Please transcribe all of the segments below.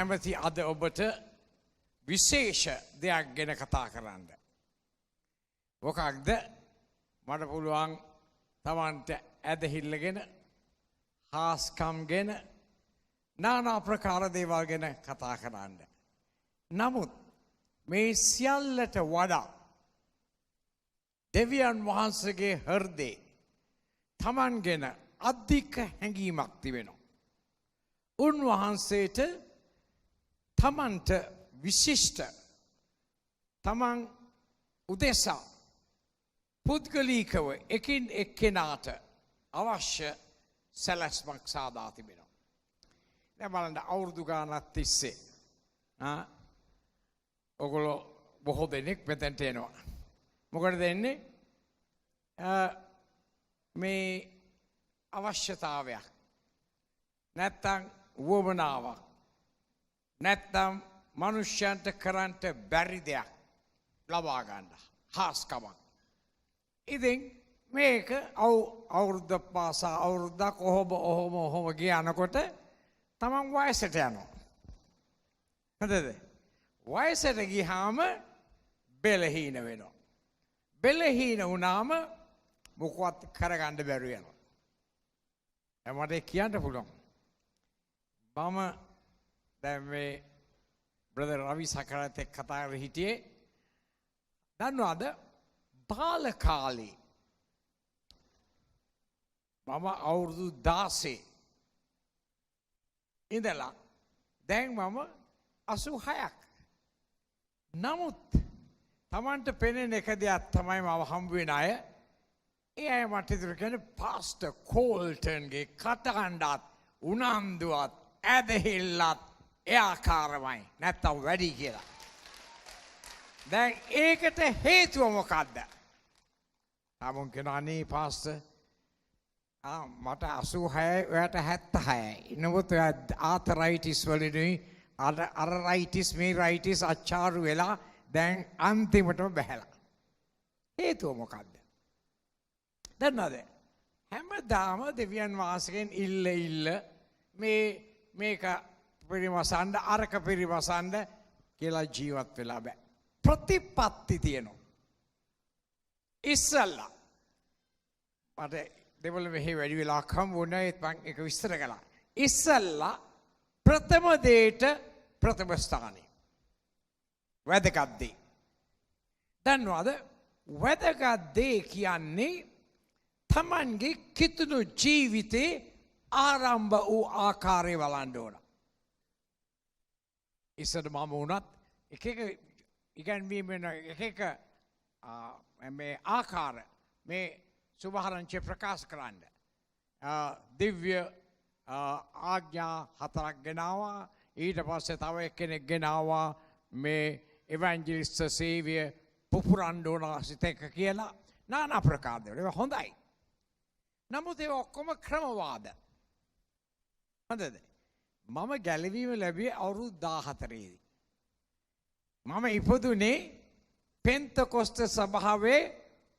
කැමති අද ඔබට විශේෂ දෙයක් ගැන කතා කරන්න. මොකක්ද මට පුළුවන් තමන්ට ඇදහිල්ලගෙන හාස්කම් ගැන නානා ප්‍රකාර දේවල් ගැන කතා කරන්න. නමුත් මේ සියල්ලට වඩා දෙවියන් වහන්සේගේ හෘදේ තමන් ගැන අධික හැඟීමක් තිබෙනවා. උන්වහන්සේට තමන්ට විශිෂ්ට තමන් උදෙසා පුද්ගලීකව එකින් එක්කෙනාට අවශ්‍ය සැලැස්මක් සාදා තිබෙනවා. දැන් බලන්න අවුරුදු ගානක් තිස්සේ ඔගොල්ලෝ බොහෝ දෙනෙක් මෙතෙන්ට එනවා. මොකටද එන්නේ? මේ අවශ්‍යතාවයක් නැත්තම් වුවමනාවක් නැත්තම් මනුෂ්‍යයන්ට කරන්නට බැරි දෙයක් ලබා ගන්න හාස්කමක්. ඉතින් මේක අවුරුද්ද පාසා අවුරුද්දක් ඔහොම ගියනකොට තමන් වයසට යනවා. හරිද? වයසට ගියාම බෙලහීන වෙනවා. බෙලහීන වුණාම මොකවත් කරගන්න බැරුව යනවා. මට කියන්න පුළුවන්. මම දැන් මේ බ්‍රදර් රවි සකරත් එක්ක කතා කරලා හිටියේ. දන්නවද බාල කාලේ මම අවුරුදු 16 ඉඳලා දැන් මම 86ක්. නමුත් තමන්ට පෙනෙන එක දෙයක් තමයි මම හම්බ වෙන අය. ඒ අය මට ඉදිරි කියන්නේ පාස්ටර් කෝල්ටන්ගේ කටහඬත් උනන්දුවත් ඇදහිල්ලත් එයාකාරමයි නැත්තම් වැඩි කියලා. දැන් ඒකට හේතුව මොකද්ද? තමන් කියන අනේ පාස්ටර් මට 86යි ඔයාට 76යි. නමුත් ඔයා ආතරයිටිස් වලිනුයි අර රයිටිස් මේ රයිටිස් අච්චාරු වෙලා දැන් අන්තිමටම බහැලා. හේතුව මොකද්ද? දන්නවද? හැමදාම දෙවියන් වහන්සේගෙන් ඉල්ල මේක පරිවසන්න අරක පරිවසන්න කියලා ජීවත් වෙලා බෑ. ප්‍රතිපත්ති තියෙනවා. ඉස්සල්ලා මට දෙවල මෙහි වැඩි වෙලාවක් හම්බුනේ ඒත් මම ඒක විස්තර කළා. ඉස්සල්ලා ප්‍රථම දේට ප්‍රථම ස්ථානේ. වැදගත් දේ. දන්නවද? වැදගත් දේ කියන්නේ තමන්ගේ කිතුණු ජීවිතේ ආරම්භ වූ ආකාරය බලන්න ඕන. ඉස්සර මම වුණත් එක ඉගැන්වීම වෙන එක මේ ආකාර මේ සුභාරංචි ප්‍රකාශ කරන්න. දිව්‍ය ආඥා 4ක් ගෙනාවා. ඊට පස්සේ තව එක්කෙනෙක් ගෙනාවා මේ එවැන්ජලිස්ට් සේවය පුපුරන්න ඕන සිත එක කියලා নানা ප්‍රකාර දේවල්. ඒක හොඳයි. නමුත් ඒ ඔක්කොම ක්‍රමවාද. හොඳද? මම ගැලවීම ලැබුවේ අවුරුදු 14 දී. මම ඉපදුනේ පෙන්තකොස්ත සභාවේ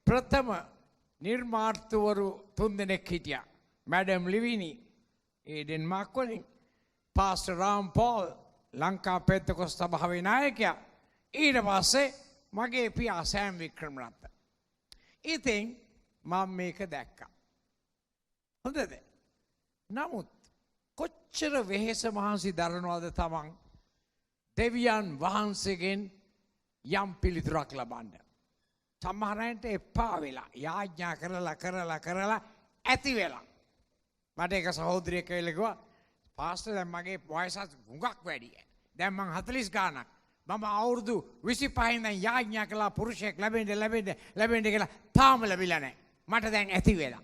ප්‍රථම නිර්මාතෘවරු 3 දෙනෙක් හිටියා. මැඩම් ලිවිනි ඒ ඩෙන්මාර්ක් වලින්, පාස්ටර් රාම් පෝල් ලංකා පෙන්තකොස්ත සභාවේ නායකයා. ඊට පස්සේ මගේ පියා සෑම් වික්‍රමරත්න. ඉතින් මම මේක දැක්කා. හොඳද? නමුත් කොච්චර වෙහෙස මහන්සි දරනවද තමන් දෙවියන් වහන්සේගෙන් යම් පිළිතුරක් ලබන්න. සමහර අයට එපා වෙලා යාඥා කරලා ඇති වෙලා. මට එක සහෝදරියෙක් කියලා කිව්වා පාස්ටර් දැන් මගේ වයසත් හුඟක් වැඩි. දැන් මං 40 ගානක්. මම අවුරුදු 25 ඉඳන් යාඥා කළා පුරුෂයෙක් ලැබෙන්න කියලා තාම ලැබිලා නැහැ. මට දැන් ඇති වෙලා.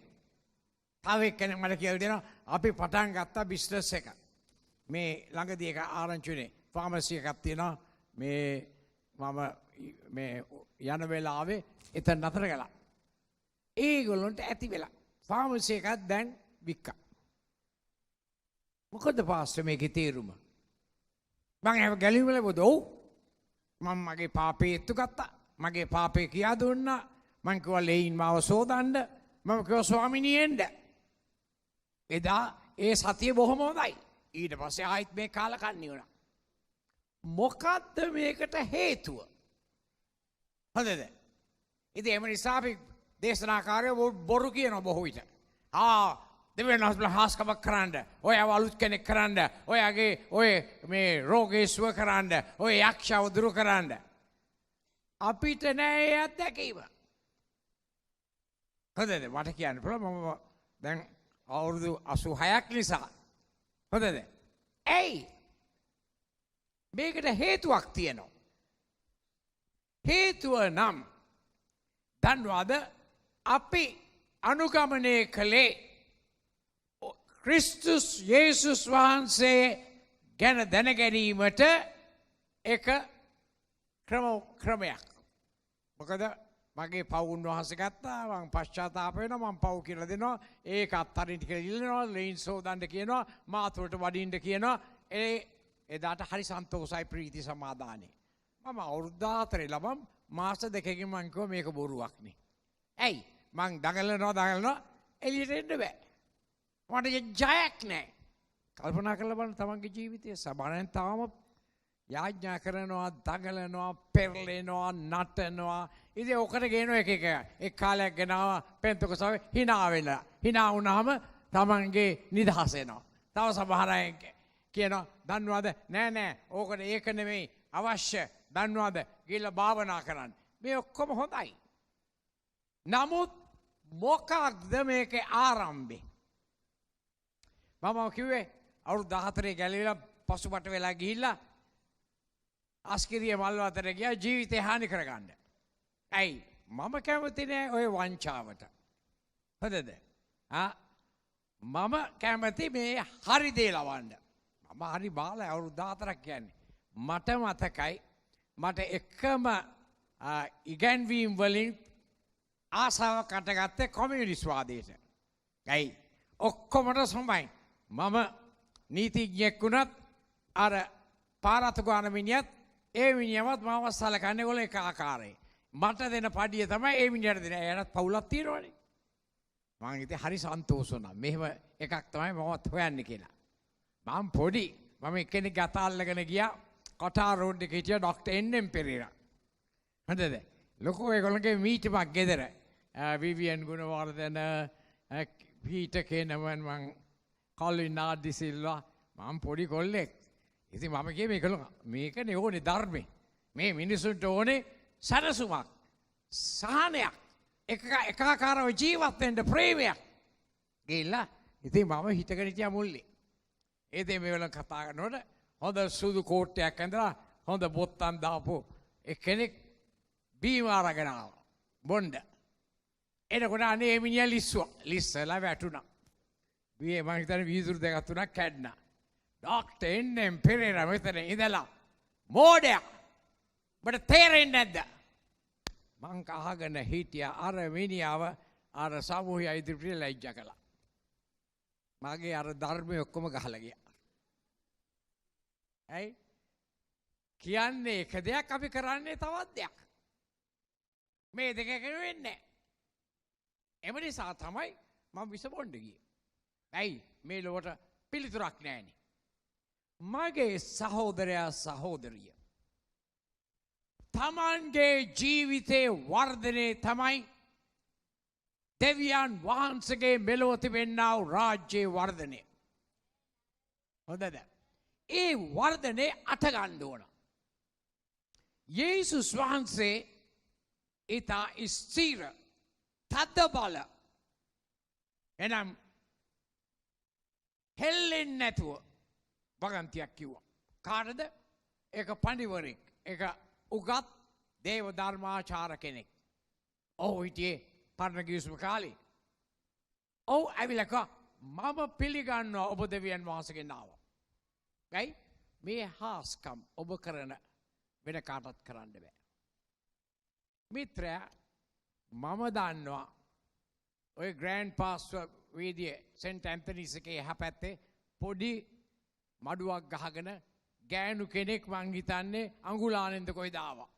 තව එක්කෙනෙක් මට කියලා දෙනවා අපි පටන් ගත්තා බිස්නස් එක. මේ ළඟදී එක ආරංචි වුණේ ෆාමසි එකක් තියෙනවා. මම යන වෙලාවේ එතන නතර කළා. ඒගොල්ලන්ට ඇති වෙලා ෆාමසි එකක් දැන් වික්කා. මොකද පාස්ටර් මේකේ තේරුම? මම ඒක ගැලවීම ලැබුවද? ඔව්. මම මගේ පාපේ එත්තු ගත්තා. මගේ පාපේ කියා දුන්නා. මං කිව්වා ලෙයින් මාව සෝදන්න. මම කිව්වා ස්වාමිනී එන්න. එදා ඒ සතිය බොහොම හොඳයි. ඊට පස්සේ ආයෙත් මේ කාලකන්ණි වුණා. මොකක්ද මේකට හේතුව? හොඳද? ඉතින් එම නිසා අපි දේශනාකාරයෝ බොරු කියන බොහෝ විට. දෙවියන් වහන්සේලා හාස්කමක් කරන්න, ඔය අලුත් කෙනෙක් කරන්න, ඔයගේ ඔය මේ රෝගේ සුව කරන්න, ඔය යක්ෂව දුරු කරන්න. අපිට නෑ ඒ අත්දැකීම. හොඳද? මට කියන්න පුළුවන් මම දැන් අවුරුදු 86ක් නිසා. හොඳද? ඇයි? මේකට හේතුවක් තියෙනවා. හේතුව නම් දන්නවද අපි අනුගමනය කළේ ක්‍රිස්තුස් යේසුස් වහන්සේ ගැන දැනගැනීමට එක ක්‍රමයක්. මොකද මගේ පව් උන්වහන්සේ ගත්තා, මං පශ්චාත්තාප වෙනවා, මං පව් කියලා දෙනවා, ඒක අත්හරින්න කියලා ඉල්ලනවා, ලේන් සෝදන්න කියනවා, මාතුවට වඩින්න කියනවා. එදාට හරි සන්තෝෂයි ප්‍රීති සමාදානෙ. මම අවුරුදු 4 ළමම් මාස 2කින් මං කිව්වා මේක බොරුවක් නේ. ඇයි? මං දඟලනවා එළියට එන්න බෑ. මට ජයක් නෑ. කල්පනා කරලා බලන්න තමන්ගේ ජීවිතය සබරෙන් තාම යාඥා කරනවා, දඟලනවා, පෙරලෙනවා, නටනවා. ඉතින් ඔකට ගේනවා එක. එක් කාලයක් ගෙනාවා පෙන්තකොසාවේ hina වෙලා. hina වුණාම තමන්ගේ නිදහස එනවා. තව සමහර අය කියනවා දන්නවද? නෑ ඕකට ඒක නෙමෙයි අවශ්‍ය. දන්නවද? ගිහලා භාවනා කරන්න. මේ ඔක්කොම හොඳයි. නමුත් මොකක්ද මේකේ ආරම්භය? මම කිව්වේ අවුරුදු 14 ගැලවිලා පසුබට වෙලා ගිහිල්ලා අස්කිරිය මල් වතර ගියා ජීවිතේ හානි කරගන්න. ඇයි? මම කැමති නෑ ඔය වංචාවට. හොඳද? මම කැමති මේ හරි දේ ලවන්න. මම හරි බාලයි අවුරුදු 14ක් කියන්නේ. මට මතකයි මට එකම ඉගැන්වීම් වලින් ආසාවක් අටගත්තේ කොමියුනිස්ට් වාදයට. ඇයි? ඔක්කොමට සමයි. මම නීතිඥයෙක් වුණත් අර පාරාත ගාන මිනිහත් ඒ මිනිහවත් මාව සලකන්නේ ඒගොල්ලෝ එක ආකාරයි. මට දෙන පඩිය තමයි ඒ මිනිහට දෙන. එයාට පවුලක් තියෙනවනේ. මං ඉතින් හරි සන්තෝෂ වුණා. මෙහෙම එකක් තමයි මමත් හොයන්නේ කියලා. මම පොඩි මම එක්කෙනෙක් ගත අල්ලගෙන ගියා කටාර රෝඩ් එකේ හිටියා ડોක්ටර් එන්.එම්. පෙරේරා. හරිද? ලොකු ඒගොල්ලන්ගේ මීටිමක් ගෙදර. විවියන් ගුණවර්ධන පීටර් කේනමන් මං කලින් නාඩි සිල්වා මම පොඩි කොල්ලෙක්. ඉතින් මම කියේ මේකනේ ඕනේ ධර්මේ. මේ මිනිසුන්ට ඕනේ සනසුමක්, සහනයක්, එකාකාරව ජීවත් වෙන්න ප්‍රේමයක්. ගිහිල්ලා ඉතින් මම හිතගෙන හිටියා මුල්ලේ. ඒ මේවල කතා කරනකොට හොඳ සුදු කෝට්ටයක් ඇඳලා හොඳ බොත්තම් දාපු එක්කෙනෙක් බීම අරගෙන ආවා. බොණ්ඩ. එනකොට අනේ මේ මිනිහා ලිස්සලා වැටුණා. මම හිතන්නේ වීදුරු දෙකක් තුනක් කැඩුණා. ડોක්ටර් එන්.එම්. පෙරේරා මෙතන ඉඳලා මෝඩයා ඔබට තේරෙන්නේ නැද්ද? මං අහගෙන හිටියා අර මිනිහව අර සමූහය ඉදිරියට ලැජ්ජා කළා. මගේ අර ධර්මයේ ඔක්කොම ගහලා ගියා. ඇයි? කියන්නේ එක දෙයක් අපි කරන්නේ තවත් දෙයක්. මේ දෙක එකතු වෙන්නේ නැහැ. එම නිසා තමයි මම විස බොන්න ගියේ. ඇයි? මේ ලොවට පිළිතුරක් නැහැනේ. මගේ සහෝදරයා සහෝදරිය තමන්ගේ ජීවිතේ වර්ධනය තමයි දෙවියන් වහන්සේගේ මෙලොව තිබෙනා වූ රාජ්‍යයේ වර්ධනය. හොඳද? ඒ වර්ධනේ අට ගන්න ඕන. යේසුස් වහන්සේ ඊතා ස්ථිර තද බල එනම් හෙල්ලෙන්නේ නැතුව වගන්තියක් කිව්වා. කාටද? ඒක පඬිවරෙක්. ඒක උගත් දේව ධර්මාචාර කෙනෙක්. ඔව් හිටියේ පරණ ගිවිසුම කාලේ. ඔව් ඇවිල්ලා කා මම පිළිගන්නවා ඔබ දෙවියන් වහන්සේගෙන් ආවා. ගයි මේ හාස්කම් ඔබ කරන වෙන කාටවත් කරන්න බෑ. මිත්‍රයා මම දන්නවා ඔය ග්‍රෑන්ඩ් පාස්ටර් වීදියේ සෙන්ට් ඇන්තනිස් එකේ එහා පැත්තේ පොඩි මඩුවක් ගහගෙන ගෑනු කෙනෙක් මං හිතන්නේ අඟුලානෙන්ද කොයිද ආවා.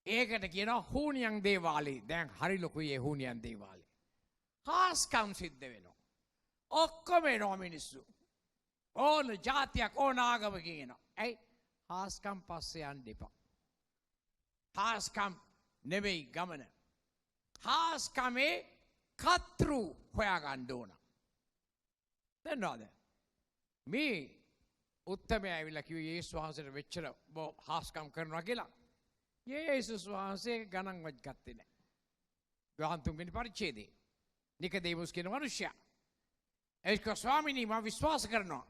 ඒකට කියනවා හූනියන් දේවාලේ. දැන් හරි ලොකුයි ඒ හූනියන් දේවාලේ. හාස්කම් සිද්ධ වෙනවා. ඔක්කොම එනවා මිනිස්සු. ඕන ජාතියක් ඕන ආගමකින් එනවා. ඇයි හාස්කම් පස්සේ යන්න එපා. හාස්කම් නෙමෙයි ගමන. හාස්කමේ කතෘ හොයාගන්න ඕන. දන්නවද? මේ උත්තමයා ඇවිල්ලා කිව්වේ යේසුස් වහන්සේට වෙච්චර හාස්කම් කරනවා කියලා. යේසුස් වහන්සේ ගණන්වත් ගත්තේ නැහැ. යෝහන් 3 වෙනි පරිච්ඡේදයේ නිකදේමුස් කියන මිනිසයා ඒක ස්වාමීනි මම විශ්වාස කරනවා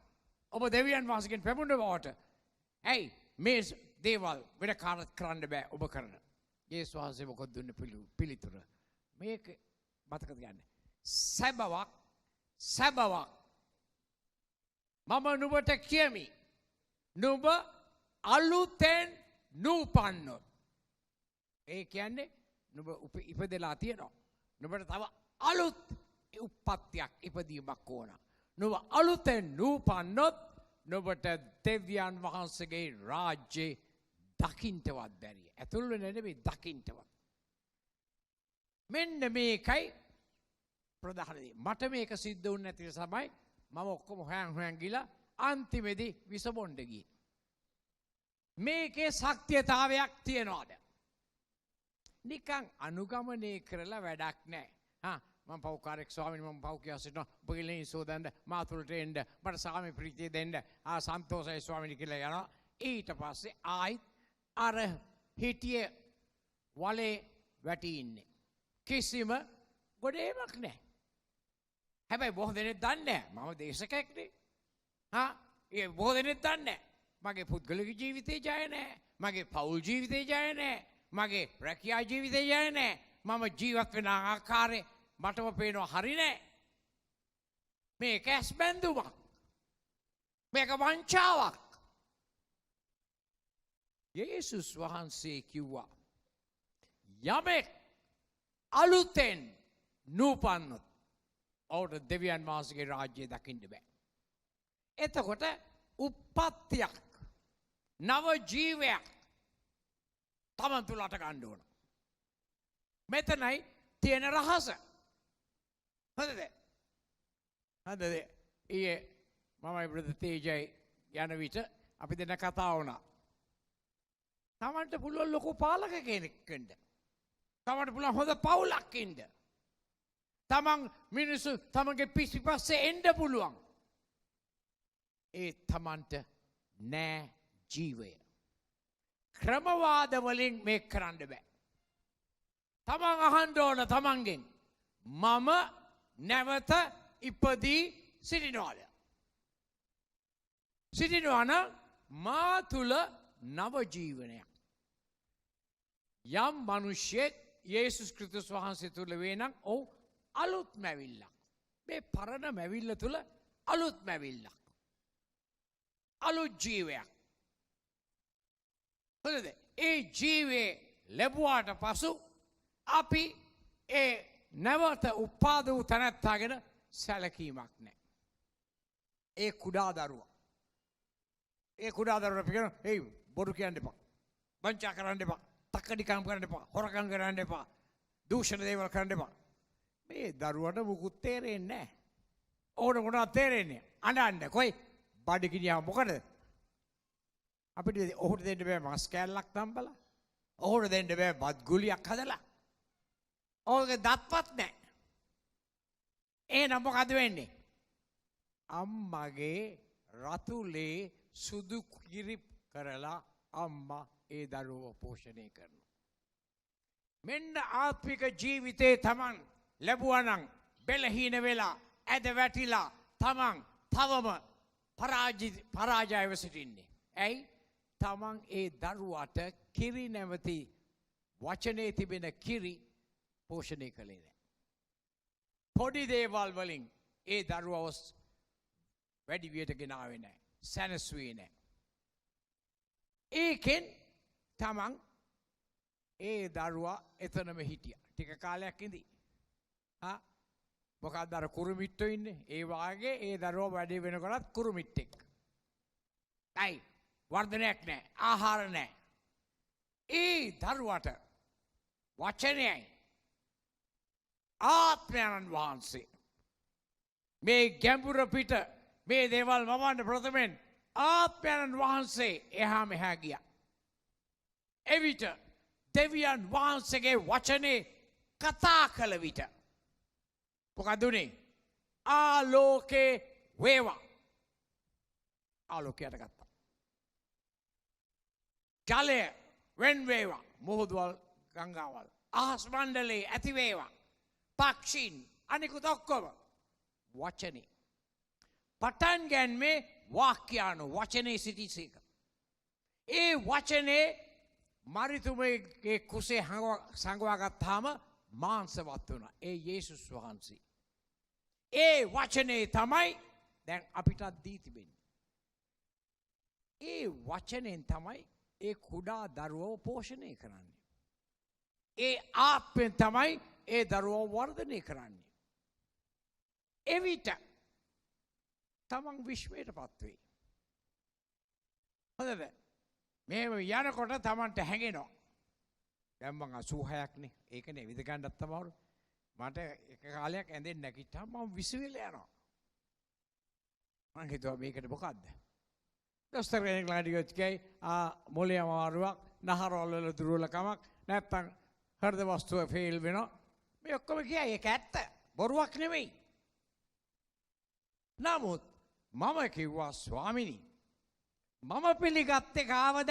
ඔබ දෙවියන් වහන්සේගෙන් පැමුණ බවට. ඇයි මේ දේවල් වෙන කාටවත් කරන්න බෑ ඔබ කරන. යේසුස් වහන්සේ මොකද දුන්නේ පිළිතුර? මේක මතක තියාගන්න. සැබවක් මම නුඹට කියමි. නුඹ අලුතෙන් නූපන්නොත්. ඒ කියන්නේ නුඹ ඉපදෙලා තියෙනවා. නුඹට තව අලුත් උප්පත්තියක් ඉපදීමක් ඕන. නුඹ අලුතෙන් නූපන්නොත් නුඹට දෙවියන් වහන්සේගේ රාජ්‍යේ දකින්නවත් බැරිය. ඇතුල් වෙන්න නෙමෙයි දකින්නවත්. මෙන්න මේකයි ප්‍රධාන දේ. මට මේක සිද්ධ වුනේ නැති නිසා තමයි මම ඔක්කොම හොයන් ගිලා අන්තිමේදී විස බොන්න ගියේ. මේකේ ශක්තියතාවයක් තියනවාද? නිකන් අනුගමනය කරලා වැඩක් නැහැ. මම පව්කාරයෙක් ස්වාමීනි මම පව් කියලා සිටිනවා. ඔබගේ සෝදන්න මාතුලට එන්න මට සාමි ප්‍රීතිය දෙන්න. සන්තෝෂයි ස්වාමීනි කියලා යනවා. ඊට පස්සේ ආයිත් අර හිටිය වලේ වැටි ඉන්නේ. කිසිම ගොඩේමක් නැහැ. හැබැයි බොහෝ දෙනෙක් දන්නේ නැහැ. මම දේශකයෙක්නේ. ඒ බොහෝ දෙනෙක් දන්නේ නැහැ. මගේ පුද්ගලික ජීවිතේ ජය නැහැ. මගේ පෞල් ජීවිතේ ජය නැහැ. මගේ රැකියා ජීවිතේ ජය නැහැ. මම ජීවත් වෙන ආකාරය මටම පේනවා හරි නැහැ. මේක ඇස් බැඳුමක්. මේක වංචාවක්. යේසුස් වහන්සේ කිව්වා යමෙක් අලුතෙන් නූපන්නොත් ඔහුට දෙවියන් වහන්සේගේ රාජ්‍යය දකින්න බෑ. එතකොට උප්පත්තියක් නව ජීවයක් තමන් තුළට ගන්න ඕන. මෙතනයි තියෙන රහස. හරිද? හරිද? ඊයේ මමයි බ්‍රදර් තේජයි යන විට අපි දෙන්න කතා වුණා. තමන්ට පුළුවන් ලොකු පාලක කෙනෙක් වෙන්න. තමන්ට පුළුවන් හොඳ පවුලක් ඉන්න. තමන් මිනිස්සු තමන්ගේ පිටිපස්සේ එන්න පුළුවන්. ඒ තමන්ට නෑ ජීවය. ක්‍රමවාද වලින් මේක කරන්න බෑ. තමන් අහන්න ඕන තමන්ගෙන් මම නැවත ඉපදී සිටිනවාද? සිටිනවා නම් මා තුල නව ජීවනයක්. යම් මිනිසෙක් යේසුස් ක්‍රිස්තුස් වහන්සේ තුල වේ නම් ඔව් අලුත් මැවිල්ලක්. මේ පරණ මැවිල්ල තුල අලුත් මැවිල්ලක්. අලුත් ජීවයක්. හරිද? ඒ ජීවේ ලැබුවාට පසු අපි ඒ නැවත උපාද වූ තැනැත්තාගෙන සැලකීමක් නැහැ. ඒ කුඩා දරුවා. ඒ කුඩා දරුවා කියන "ඒ බොරු කියන්න එපා. වංචා කරන්න එපා. තක්කඩිකම් කරන්න එපා. හොරකම් කරන්න එපා. දූෂණ දේවල් කරන්න එපා." මේ දරුවට මුකුත් තේරෙන්නේ නැහැ. ඕන මොනවද තේරෙන්නේ? අඬන්න. කොයි බඩ කිනියා මොකද? අපිට ඔහුට දෙන්න බෑ මස් කෑල්ලක් තම්බලා. ඔහුට දෙන්න බෑ බත් ගුලියක් හදලා. ඔහුගේ දත්පත් නැහැ. එහෙනම් මොකද වෙන්නේ? අම්මගේ රතුලේ සුදු කිරි කරලා අම්මා ඒ දරුවව පෝෂණය කරනවා. මෙන්න ආත්මික ජීවිතේ තමන් ලැබුවා නම් බෙලහීන වෙලා ඇද වැටිලා තමන් තවම පරාජයව සිටින්නේ. ඇයි? තමන් ඒ දරුවාට කිරි නැවති වචනේ තිබෙන කිරි පෝෂණය කළේ නැහැ. පොඩි දේවල් වලින් ඒ දරුවව වැඩි වියට ගෙනාවේ නැහැ. සැනසුවේ නැහැ. ඒකෙන් තමන් ඒ දරුවා එතනම හිටියා. ටික කාලයක් ඉඳි. මොකක්ද අර කුරුමිට්ටෝ ඉන්නේ? ඒ වාගේ ඒ දරුවා වැඩි වෙනකොටත් කුරුමිට්ටෙක්. ඇයි? වර්ධනයක් නැහැ. ආහාර නැහැ. ඒ දරුවට වචනයයි ආත්මයන්න් වහන්සේ මේ ගැඹුර පිට මේ දේවල් මවන්න ප්‍රථමෙන් ආත්මයන් වහන්සේ එහා මෙහා ගියා. එවිට දෙවියන් වහන්සේගේ වචනේ කතා කළ විට මොකද උනේ? ආලෝකේ වේවා. ආලෝකයට ගත්තා. ජලය වෙන් වේවා. මුහුදුවල් ගංගාවල් අහස් මණ්ඩලේ ඇති වේවා. පක්ෂීන් අනිකුත් ඔක්කොම වචනේ පටන් ගැන්මේ වාක්‍යානු වචනේ සිටිසේක. ඒ වචනේ මරිතුමගේ කුසේ සංගවාගත්තාම මාංශවත් වුණා. ඒ යේසුස් වහන්සේ. ඒ වචනේ තමයි දැන් අපිටත් දී තිබෙන්නේ. ඒ වචනෙන් තමයි ඒ කුඩා දරුවව පෝෂණය කරන්නේ. ඒ ආත්මෙන් තමයි ඒ දරුවව වර්ධනය කරන්නේ. එවිට තමන් විශ්වයට පත්වෙයි. හොඳද? මෙහෙම යනකොට තමන්ට හැඟෙනවා. දැන් මං 86ක්නේ. ඒකනේ විද ගන්නත් තමයි. මට එක කාලයක් ඇඳෙන්න නැගිට්ටාම මම විශ්වෙලා යනවා. මං හිතුවා මේකට මොකද්ද? දොස්තර කෙනෙක් ළඟට ගියොත් කියයි මොළේ අමාරුවක්, නහරවල වල දුර්වලකමක්, නැත්තම් හෘද වස්තුව ෆේල් වෙනවා. මේ ඔක්කොම කියයි ඒක ඇත්ත. බොරුවක් නෙමෙයි. නමුත් මම කිව්වා ස්වාමිනී මම පිළිගත්තේ කාවද?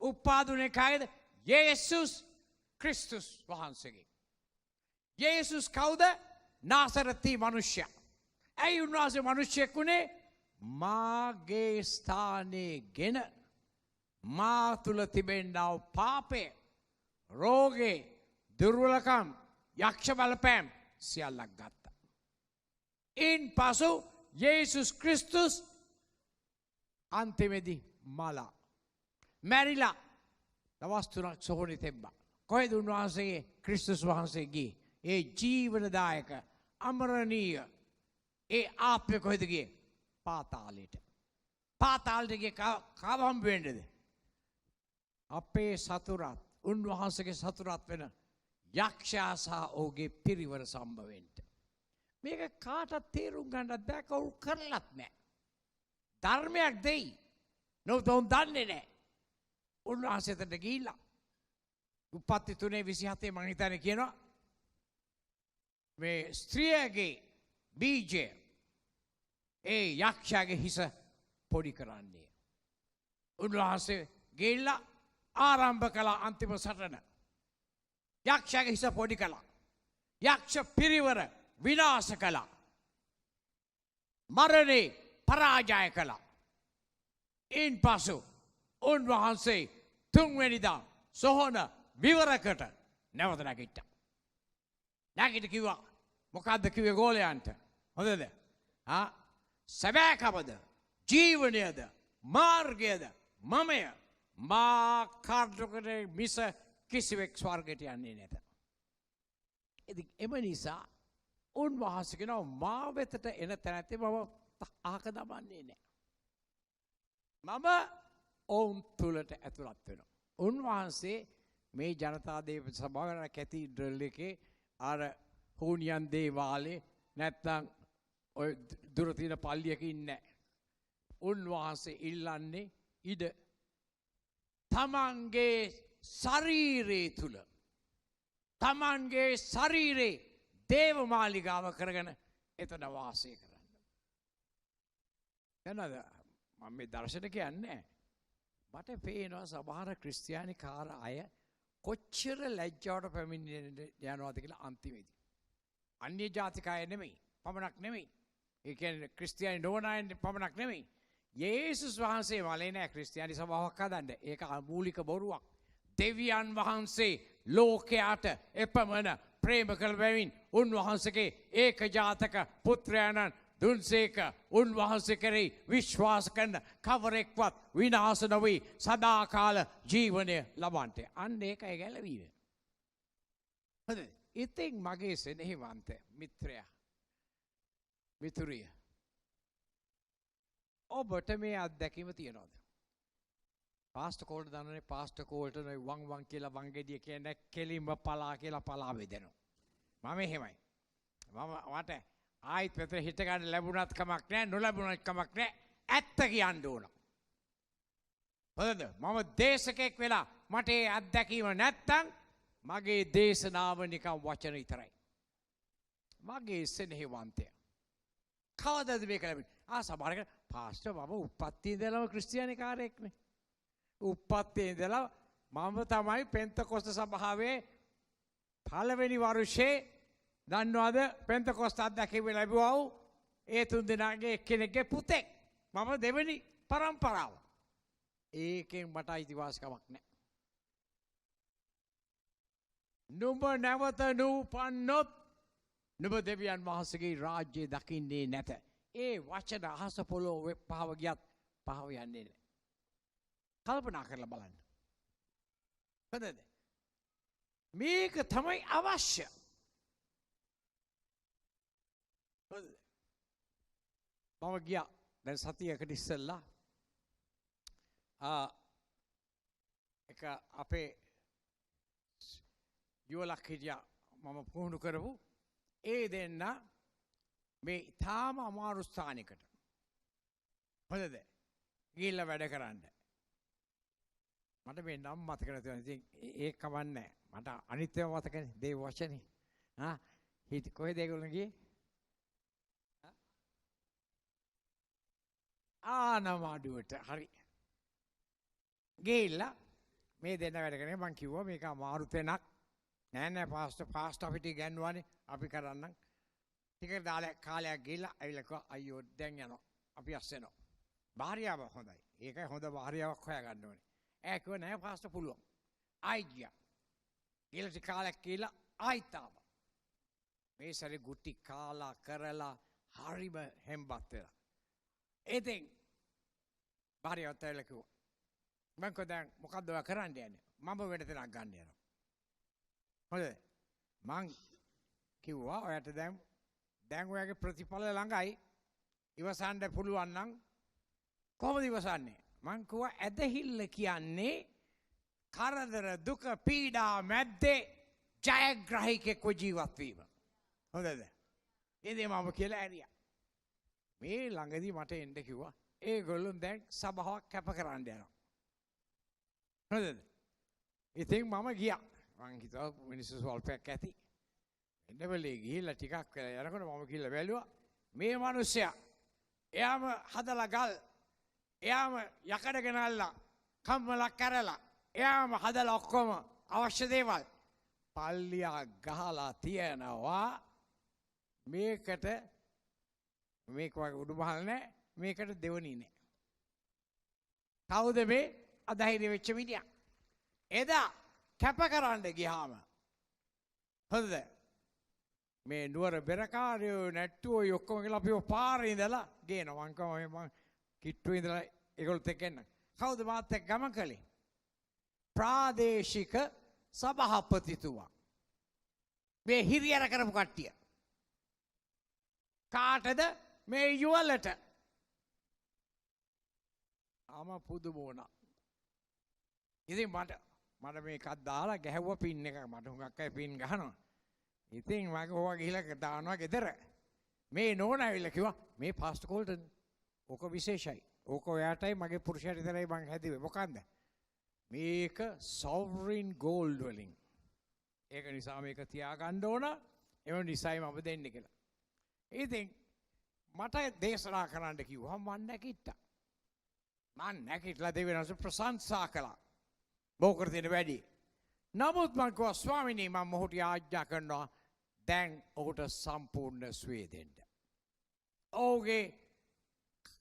උපාදුනේ කායද? යේසුස් ක්‍රිස්තුස් වහන්සේගේ. යේසුස් කවුද? නාසරති මනුෂ්‍යයා. ඇයි උන්වහන්සේ මනුෂ්‍යෙක් වුණේ? මාගේ ස්ථානයේ ගෙන මා තුල තිබෙනා පාපය, රෝගේ, දුර්වලකම්, යක්ෂ බලපෑම් සියල්ලක් ගත්තා. ඉන් පසු යේසුස් ක්‍රිස්තුස් අන්තිමේදී මලා මැරිලා දවස් 3ක් සොහොනේ තෙබ්බා. කොහෙද උන්වහන්සේගේ ක්‍රිස්තුස් වහන්සේ ගියේ? ඒ ජීවනදායක අමරණීය ඒ ආත්මය කොහෙද ගියේ? පාතාලයට. පාතාලයට ගියේ කාවම් වෙන්නේද? අපේ සතුරත් උන්වහන්සේගේ සතුරත් වෙන යක්ෂයා සහ ඔහුගේ පිරිවර සම්භවෙන්ට. මේක කාටත් තේරුම් ගන්නත් බෑ, කවුරු කරලත් නෑ. ධර්මයක් දෙයි. නමුත් ඔවුන් දන්නේ නෑ. උන්වහන්සේට ගිහිල්ලා උපත්ති 3:27 මං හිතන්නේ කියනවා මේ ස්ත්‍රියගේ බීජය ඒ යක්ෂයාගේ හිස පොඩි කරන්නේ. උන්වහන්සේ ගිහිල්ලා ආරම්භ කළ අන්තිම සටන. යක්ෂයාගේ හිස පොඩි කළා. යක්ෂ පිරිවර විනාශ කළා. මරණේ පරාජය කළා. ඉන් පසු උන්වහන්සේ තුන්වෙනිදා සොහොන විවරකට නැවත නැගිට්ටා. නැගිට කිව්වා මොකද්ද කිව්වේ ගෝලයන්ට? හොඳද? සැබෑකමද, ජීවනයද, මාර්ගයද මමය. මා කාර්යකට මිස කිසිවෙක් ස්වර්ගයට යන්නේ නැත. ඉතින් එම නිසා උන්වහන්සේ කියනවා මා වෙතට එන තැනැත්තේ මම අහක දමන්නේ නැහැ. මම ඔවුන් තුලට ඇතුළත් වෙනවා. උන්වහන්සේ මේ ජනතා දේව සභාවේ කැතිඩ්‍රල් එකේ අර හුනියන් දේවාලේ නැත්තම් ඔය දුර තියෙන පල්ලියක ඉන්නේ. උන්වහන්සේ ඉල්ලන්නේ ඉඩ තමන්ගේ ශරීරයේ තුල තමන්ගේ ශරීරේ දේව මාලිගාව කරගෙන එතන වාසය කරන්න. එනද මම මේ දර්ශන කියන්නේ මට පේනවා සමහර ක්‍රිස්තියානි කාර අය කොච්චර ලැජ්ජාවට පැමිණෙන්න යනවාද කියලා අන්තිමේදී. අන්‍ය ජාතික අය නෙමෙයි, පමණක් නෙමෙයි. ඒ කියන්නේ ක්‍රිස්තියානි නොවන අය පමණක් නෙමෙයි. යේසුස් වහන්සේ වලේ නෑ ක්‍රිස්තියානි සභාවක් හදන්න. ඒක මූලික බොරුවක්. දෙවියන් වහන්සේ ලෝකයට එපමණ ප්‍රේම කළ බැවින් උන්වහන්සේගේ ඒකජාතක පුත්‍රයාණන් දුන්සේක උන්වහන්සේ කෙරෙහි විශ්වාස කරන කවරෙක්වත් විනාශ නොවී සදාකාල ජීවනය ලබන්නට. අන්න ඒකයි ගැලවීම. හරි. ඉතින් මගේ සෙනෙහවන්ත මිත්‍රයා මිතුරිය ඔබට මේ අත්දැකීම තියනවද? පාස්ටර් කෝල්ට දන්නනේ පාස්ටර් කෝල්ට වං කියලා වංගෙඩිය කියන්නේ කෙලින්ම පලා කියලා පලා බෙදෙනවා. මම එහෙමයි. මට ආයිත් මෙතන හිට ගන්න ලැබුණත් කමක් නැහැ, නොලැබුණත් කමක් නැහැ. ඇත්ත කියන්න ඕන. හොඳද? මම දේශකෙක් වෙලා මට ඒ අත්දැකීම නැත්තම් මගේ දේශනාව නිකන් වචන විතරයි. මගේ සෙනෙහවන්තය. කවදද මේක ලැබෙන්නේ? සමහරකට පාස්ටර් මම උපත්ති ඉඳලම ක්‍රිස්තියානිකාරයෙක්නේ. උපත්ති ඉඳලා මම තමයි පෙන්තකොස්ත සභාවේ පළවෙනි වර්ෂේ දන්නවද පෙන්තකොස්ත අත්දැකීම ලැබුවා වූ ඒ තුන් දෙනාගේ එක්කෙනෙක්ගේ පුතෙක්. මම දෙවෙනි පරම්පරාව. ඒකෙන් මට අයිතිවාසිකමක් නැහැ. නුඹ නැවත නූපන්නොත් නුඹ දෙවියන් වහන්සේගේ රාජ්‍යය දකින්නේ නැත. ඒ වචන අහස පොළොව පහව ගියත් පහව යන්නේ නැහැ. කල්පනා කරලා බලන්න. හොඳද? මේක තමයි අවශ්‍ය. හොඳද? මම ගියා දැන් සතියකට ඉස්සෙල්ලා එක අපේ යුවලක් හිටියා මම පුහුණු කරපු ඒ දෙන්න මේ ඊටාම අමාරු ස්ථානයකට හොඳද ගිහිල්ලා වැඩ කරන්න මට මේ නම් මතක නැතුව ඉතින් ඒක කවන්නේ මට අනිත් ඒවා මතකනේ දේව වචනේ හිත කොහෙද ඒගොල්ලෝ ගියේ ආනමාඩුවට හරි ගිහිල්ලා මේ දෙන්න වැඩ කරන්නේ මං කිව්වා මේක අමාරු තැනක් නෑ පාස්ටර් අපිට ඉගන්වන්නේ අපි කරන්නම් ටික කාලයක් ගිහිල්ලා ඇවිල්ලා කිව්වා අයියෝ දැන් යනවා අපි අස්සෙනවා භාර්යාව හොඳයි ඒකයි හොඳ භාර්යාවක් හොයාගන්න ඕනේ ඈ කිව්වා නෑ පාස්ටර් පුළුවන් ආයි ගියා ගිහලා ටික කාලයක් ගිහිල්ලා ආයිත් ආවා මේ සැරේ ගුටි කාලා කරලා හරිම හෙම්බත් වෙලා ඉතින් භාර්යාවත් ඇවිල්ලා කිව්වා මං කිව්වා දැන් මොකද්ද ඔයා කරන්න යන්නේ මම වෙන තැනක් ගන්න යනවා හොඳයි මං කිව්වා ඔයාට දැන් ඔයාගේ ප්‍රතිඵල ළඟයි ඉවසන්න පුළුවන් නම් කොහොමද ඉවසන්නේ මං කිව්වා ඇදහිල්ල කියන්නේ කරදර දුක පීඩා මැද්දේ ජයග්‍රාහිකෙක්ව ජීවත් වීම හොඳද ඉතින් මම කියලා ඇරියා මේ ළඟදී මට එන්න කිව්වා ඒගොල්ලෝ දැන් සභාවක් කැප කරන්න යනවා හොඳද ඉතින් මම ගියා මං හිතුවා මිනිස්සු සල්පයක් ඇති එන්නවලේ ගිහිල්ලා ටිකක් වෙලා යනකොට මම ගිහිල්ලා බැලුවා මේ මිනිස්සයා එයාම හදලා ගල් එයාම යකඩ ගෙනල්ලා කම්මලක් කරලා එයාම හදලා ඔක්කොම අවශ්‍ය දේවල් පල්ලියක් ගහලා තියනවා මේකට මේක වගේ උඩුමහල් නැහැ මේකට දෙවණි නැහැ කවුද මේ අධෛර්ය වෙච්ච මිනිහා එදා කැප කරන්න ගියාම හොඳද මේ නුවර බෙරකාරයෝ නැට්ටුවෝ ඔක්කොම කියලා අපිව පාරේ ඉඳලා ගේනවා මං කිට්ටුවේ ඉඳලා ඒගොල්ලොත් එක්ක එන්න කවුද මාත් එක්ක ගමන් කළේ ප්‍රාදේශික සභාපතිතුමා මේ හිරියර කරපු කට්ටිය කාටද මේ යුවලට පුදුම වුණා ඉතින් මට මේකක් දාලා ගැහුවා පින් එක මට හුඟක් අය පින් ගහනවා ඉතින් මම ඕවා ගිහලා දානවා ගෙදර මේ නෝන ඇවිල්ලා කිව්වා මේ පාස්ටර් කෝල්ටන් ඕක විශේෂයි ඕක ඔයාටයි මගේ පුරුෂයාට විතරයි මං හැදුවේ මොකන්ද මේක sovereign gold වලින් ඒක නිසා මේක තියාගන්න ඕන ඒ නිසායි මම දෙන්නේ කියලා ඉතින් මට දේශනා කරන්න කිව්වා මම නැගිට්ටා මං නැගිටලා දෙවියන්ට ප්‍රශංසා කළා බෝකර දෙන වැඩි නමුත් මං කිව්වා ස්වාමිනී මම මොහොත ආඥා කරනවා දැන් ඔහුට සම්පූර්ණ ස්වේ දෙන්න. ඔහුගේ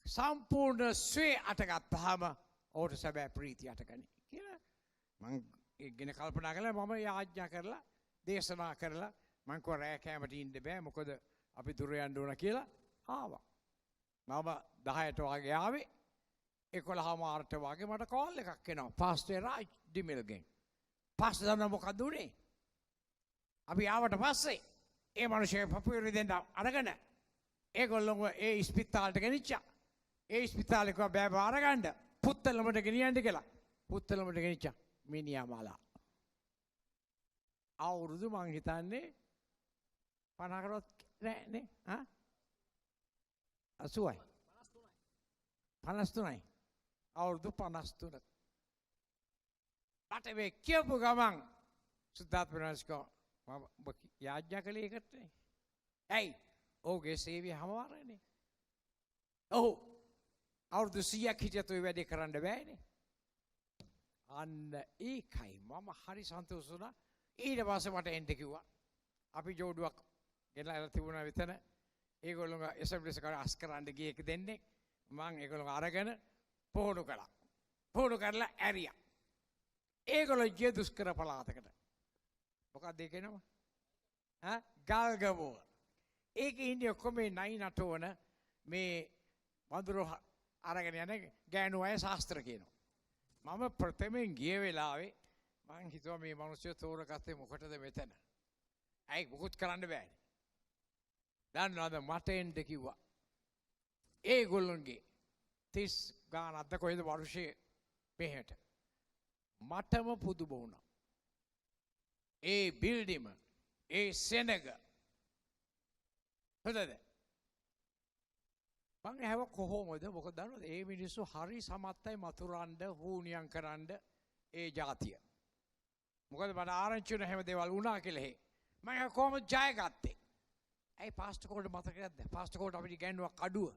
සම්පූර්ණ ස්වේ අටගත්තාම ඔහුට සැබෑ ප්‍රීතිය අටගනී කියලා මං ඉගෙන කල්පනා කළා මම ආඥා කරලා දේශනා කරලා මං කිව්වා රෑ කැමට ඉන්න බෑ මොකද අපි දුර යන්න ඕන කියලා ආවා. මම 10ට වගේ ආවේ 11:00ට වගේ මට කෝල් එකක් එනවා පාස්ටර් රාජ් ඩිමෙල්ගෙන්. පාස්ටර් දන්නා මොකක්ද උනේ? අපි ආවට පස්සේ ඒ මිනිහේ පපුවරි දෙන්න අරගෙන ඒගොල්ලෝ ඒ ඉස්පිතාලට ගෙනිච්චා. ඒ ඉස්පිතාලේ කව බෑ බාර ගන්න. පුත්තලමට ගෙනියන්න කියලා. පුත්තලමට ගෙනිච්චා. මිනිහා මාලා. අවුරුදු මං හිතන්නේ 50කටවත් නෑ නේ. 80යි. 53යි. අවුරුදු 53. මට මේ කියපු ගමන් සුද්ධාත් ප්‍රනාස්කෝ මම යාඥා කළේ ඒකට නේ. ඇයි? ඔහුගේ සේවය හමාරනේ. ඔහු අවුරුදු 100ක් හිටියත් ඔය වැඩේ කරන්න බෑනේ. අන්න ඒකයි මම හරි සන්තෝෂ වුණා. ඊට පස්සේ මට එන්න කිව්වා. අපි ජෝඩුවක් ගෙනලා තිබුණා විතර. ඒගොල්ලෝ එසබ්ලිස් කරලා අස් කරන්න ගිය එක දෙන්නේ. මම ඒගොල්ලෝ අරගෙන පොහොණු කළා. පොහොණු කරලා ඇරියා. ඒගොල්ලෝ ගිය දුෂ්කර පළාතකට. මොකක්ද ඒක නම? ගල්ගමුව. ඒකේ ඉන්නේ ඔක්කොම මේ නයි නටවන මේ වඳුරු අරගෙන යන ගෑනු අය ශාස්ත්‍ර කියනවා. මම ප්‍රථමයෙන් ගිය වෙලාවේ මං හිතුවා මේ මිනිස්සු තෝරගත්තේ මොකටද මෙතන? ඇයි මොකුත් කරන්න බෑනේ. දන්නවද මට එන්න කිව්වා. ඒගොල්ලන්ගේ 30 ගානක්ද කොහෙද වර්ෂයේ මෙහෙට. මටම පුදුම වුණා. ඒ බිල්ඩිම ඒ සෙනග හොඳද? මං ඇහුව කොහොමද? මොකද දන්නවද? ඒ මිනිස්සු හරි සමත්තයි මතුරන්න හුනියම් කරන්න ඒ જાතිය. මොකද මට ආරංචි වෙන හැම දේවල් වුණා කියලා හේ. මම කොහොමද ජය ගත්තේ? ඇයි පාස්ටර් කෝට මතක නැද්ද? පාස්ටර් කෝට අපිට ගෑනුවා කඩුව.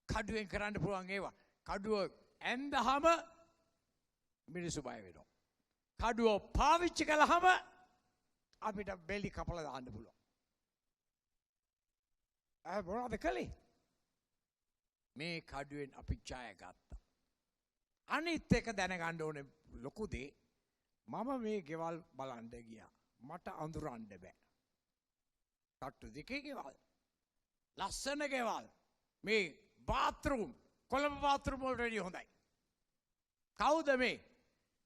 කඩුවෙන් කරන්න පුළුවන් ඒවා. කඩුව ඇන්දහම මිනිස්සු බය වෙනවා. කඩුව පාවිච්චි කළාම අපිට බෙලි කපලා දාන්න පුළුවන්. මොනවද කළේ? මේ කඩුවෙන් අපි ජය ගත්තා. අනිත් එක දැනගන්න ඕනේ ලොකු දේ මම මේ ගෙවල් බලන්න ගියා. මට අඳුරන්න බෑ. තට්ටු දෙකේ ගෙවල්. ලස්සන ගෙවල්. මේ බාත්රූම් කොළඹ බාත්රූම් වලට වැඩිය හොඳයි. කවුද මේ?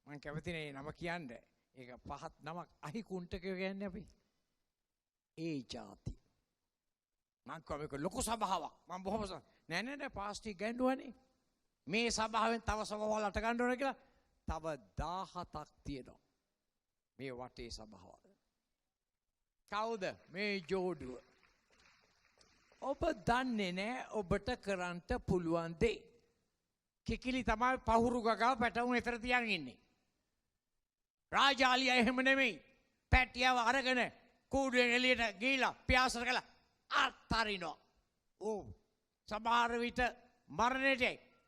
මම කැමති නේ නම කියන්න. ඒක පහත් නමක් අහිකුන්ටක කියන්නේ අපි. ඒ જાති. මං කවක ලොකු සභාවක්. මම බොහොම නෑ පාස්ටි ගැන්නුවනේ. මේ සභාවෙන් තව සභාවල් අට ගන්න ඕන කියලා තව 17ක් තියෙනවා. මේ වටේ සභාවල්. කවුද මේ ජෝඩුව? ඔබ දන්නේ නෑ ඔබට කරන්න පුළුවන් දේ. කිකිලි තමයි පහුරු ගගා පැටවුන් එතර තියන් ඉන්නේ. රාජාලිය එහෙම නෙමෙයි. පැටියව අරගෙන කූඩුවෙන් එළියට ගිහිලා පියාසර කළා අත්තරිනවා. ඕ සමහර විට මරණයට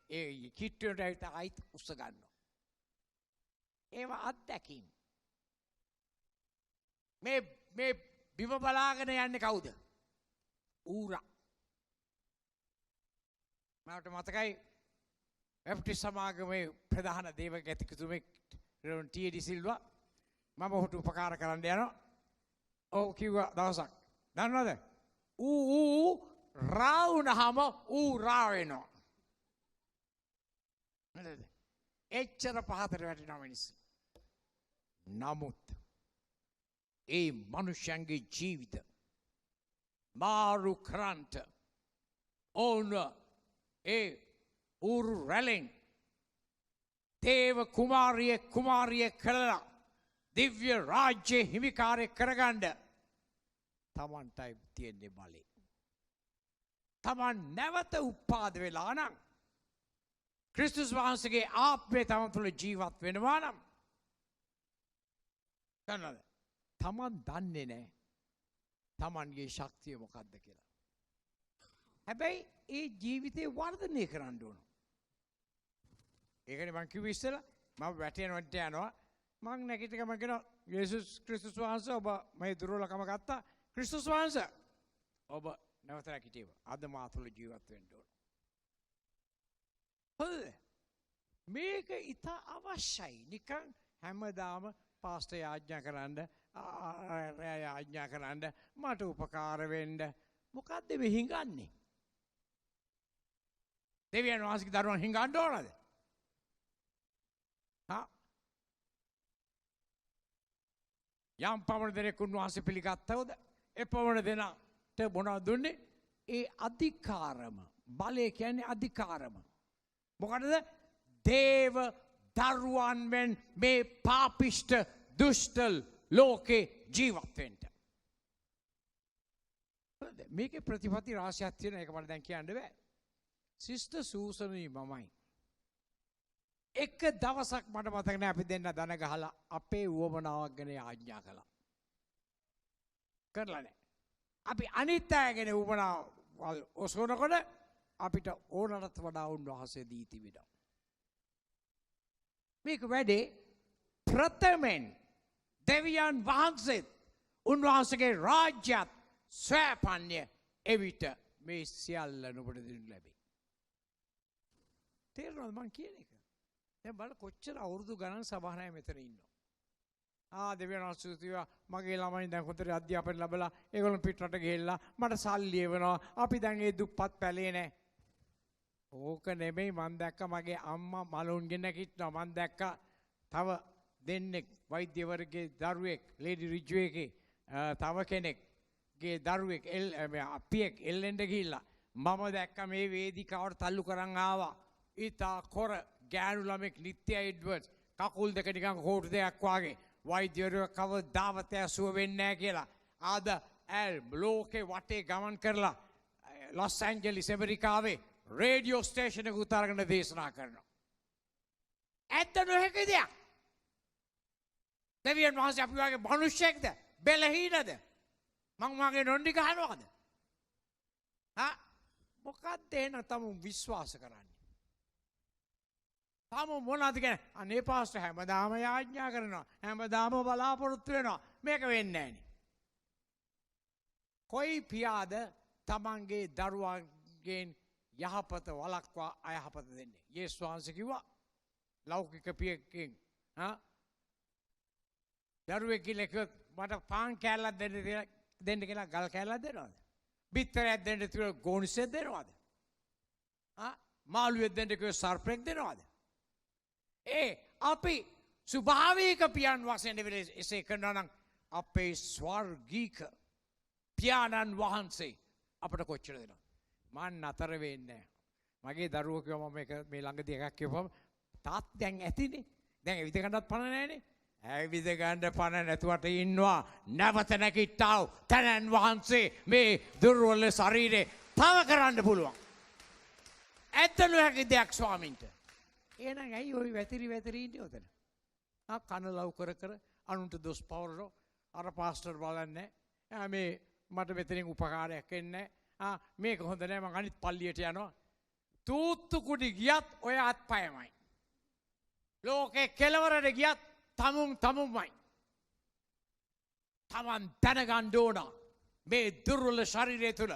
ඒ කිට්ටුවට ඇවිත් ආයිත් උස්ස ගන්නවා. ඒවා අත්දැකීම්. මේ බිම බලාගෙන යන්නේ කවුද? ඌරා. මට මතකයි බැප්ටිස්ට් සමාගමේ ප්‍රධාන දේවක ඇතිකතුමෙක් රෙවරන්ඩ් ටී.ඩී. සිල්වා මම ඔහුට උපකාර කරන්න යනවා. ඔව් කිව්වා දවසක්. දන්නවද? ඌ රා වුණාම ඌ රා වෙනවා. නේද? එච්චර පහතට වැටෙනවා මිනිස්සු. නමුත් ඒ මනුෂ්‍යයන්ගේ ජීවිත මාරු කරන්ට ඕන ඒ ඌරු රැලෙන් දේව කුමාරිය කළා දිව්‍ය රාජ්‍ය හිමිකාරය කරගන්න තමන්ටයි තියෙන්නේ බලේ. තමන් නැවත උපාද වෙලා නම් ක්‍රිස්තුස් වහන්සේගේ ආත්මය තමන් තුළ ජීවත් වෙනවා නම් දන්නවද? තමන් දන්නේ නැහැ තමන්ගේ ශක්තිය මොකක්ද කියලා. හැබැයි ඒ ජීවිතේ වර්ධනය කරන්න ඕන. ඒකනේ මං කිව්වේ ඉස්සෙල්ලා මම වැටෙනවට යනවා. මං නැගිට ගමන් කියනවා යේසුස් ක්‍රිස්තුස් වහන්සේ ඔබ මේ දුර්වලකම ගත්තා. ක්‍රිස්තුස් වහන්සේ ඔබ නැවත නැගිටීව. අද මා තුළ ජීවත් වෙන්න ඕන. හොඳ. මේක ඉතා අවශ්‍යයි. නිකන් හැමදාම පාස්ටර් යාඥා කරන්න යාඥා කරන්න මට උපකාර වෙන්න මොකද්ද මේ හිඟන්නේ? දෙවියන් වහන්සේගේ දරුවන් හිඟන්න ඕනද? යම් පමණ දෙනෙක් උන්වහන්සේ පිළිගත්තවද? ඒ පමණ දෙනාට මොනවද දුන්නේ? ඒ අධිකාරම. බලය කියන්නේ අධිකාරම. මොකටද? දේව දරුවන් මෙන් මේ පාපිෂ්ඨ දුෂ්ට ලෝකේ ජීවත් වෙන්න. මේකේ ප්‍රතිපත්ති රාශියක් තියෙන එක මට දැන් කියන්න බෑ. සිස්ටර් සූසනී මමයි. එක දවසක් මට මතක නෑ අපි දෙන්න දන ගහලා අපේ උවමනාවක් ගැන ආඥා කළා. කරලා නෑ. අපි අනිත් අය ගැන උවමනාව ඔසවනකොට අපිට ඕනටත් වඩා උන්වහන්සේ දී තිබෙනවා. මේක වැඩේ ප්‍රථමෙන් දෙවියන් වහන්සේත් උන්වහන්සේගේ රාජ්‍යත් ස්වෑපන්‍ය එවිට මේ සියල්ල නුඹට දෙනු ලැබේ. තේරෙනවද මං කියන එක? දැන් බලන්න කොච්චර අවුරුදු ගණන් සභාවේ මෙතන ඉන්නවා. දෙවියන් වහන්සේ මගේ ළමයි දැන් හොඳට අධ්‍යාපනය ලැබලා ඒගොල්ලෝ පිටරට ගිහිල්ලා මට සල්ලි එවනවා. අපි දැන් ඒ දුප්පත් පැලේ නැහැ. ඕක නෙමෙයි මං දැක්ක මගේ අම්මා මලුන්ගෙන කිට්ටා මං දැක්ක තව දෙන්නෙක් වෛද්‍යවරගේ දරුවෙක් ලේඩි රිජ්වේගේ තව කෙනෙක්ගේ දරුවෙක් අපියෙක් එල්ලෙන්ඩ ගිහිල්ලා මම දැක්ක මේ වේදිකාවට තල්ලු කරන් ආවා. ඉතා කොර ගෑනු ළමෙක් නිත්‍ය එඩ්වර්ඩ්ස් කකුල් දෙක නිකන් කෝටු දෙකක් වාගේ වෛද්‍යවරයෝ කවදාවත් ඇසුව වෙන්නේ නැහැ කියලා. ආද ඇල් ලෝකේ වටේ ගමන් කරලා ලොස් ඇන්ජලිස් ඇමරිකාවේ රේඩියෝ ස්ටේෂන් එක උතරගෙන දේශනා කරනවා. ඇත්ත නොහැකි දෙයක්. දෙවියන් වහන්සේ අපි වගේ මිනිස්සෙක්ද? බෙලහීනද? මං වගේ නොන්ඩි ගහනවද? මොකක්ද එන තම විශ්වාස කරන්නේ? තම මොනවද කියන්නේ? අනේ පාස්ටර් හැමදාම යාඥා කරනවා. හැමදාම බලාපොරොත්තු වෙනවා. මේක වෙන්නේ නැහනේ. කොයි පියාද තමන්ගේ දරුවන්ගෙන් යහපත වළක්වා අයහපත දෙන්නේ? යේසුස් වහන්සේ කිව්වා ලෞකික පියෙක්ගෙන් දරුවෙක් කියලා කිව්වොත් මට පාන් කෑල්ලක් දෙන්න කියලා ගල් කෑල්ලක් දෙනවද? බිත්තරයක් දෙන්න කියලා ගෝනිසෙක් දෙනවද? මාළුවෙක් දෙන්න කියලා සර්පෙක් දෙනවද? අපි ස්වභාවික පියන් වශයෙන් එසේ කරනවා නම් අපේ ස්වර්ගීක පියාණන් වහන්සේ අපට කොච්චර දෙනවද? මන් නතර වෙන්නේ නැහැ. මගේ දරුවෝ කිව්වා මම මේ ළඟදී එකක් කිව්වම තාත් දැන් ඇතිනේ. දැන් ඇවිද ගන්නත් පණ නැහැනේ. ඇවිද ගන්න පණ නැතුවට ඉන්නවා. නැවත නැගිට්ටාව තනන් වහන්සේ මේ දුර්වල ශරීරේ තව කරන්න පුළුවන්. ඇත්ත නොහැකි දෙයක් ස්වාමීන්ට. එහෙනම් ඇයි ওই වැතිරි ඉන්නේ උතන? කන ලව් කර කර අනුන්ට දොස් පවරනවා. අර පාස්ටර් බලන්නේ. මේ මට මෙතනින් උපකාරයක් එන්නේ නැහැ. මේක හොඳ නැහැ මං අනිත් පල්ලියට යනවා. තූත්තු කුඩි ගියත් ඔය අත්පයමයි. ලෝකේ කෙලවරට ගියත් තමුන්මයි. තමන් දැනගන්න ඕන මේ දුර්වල ශරීරය තුළ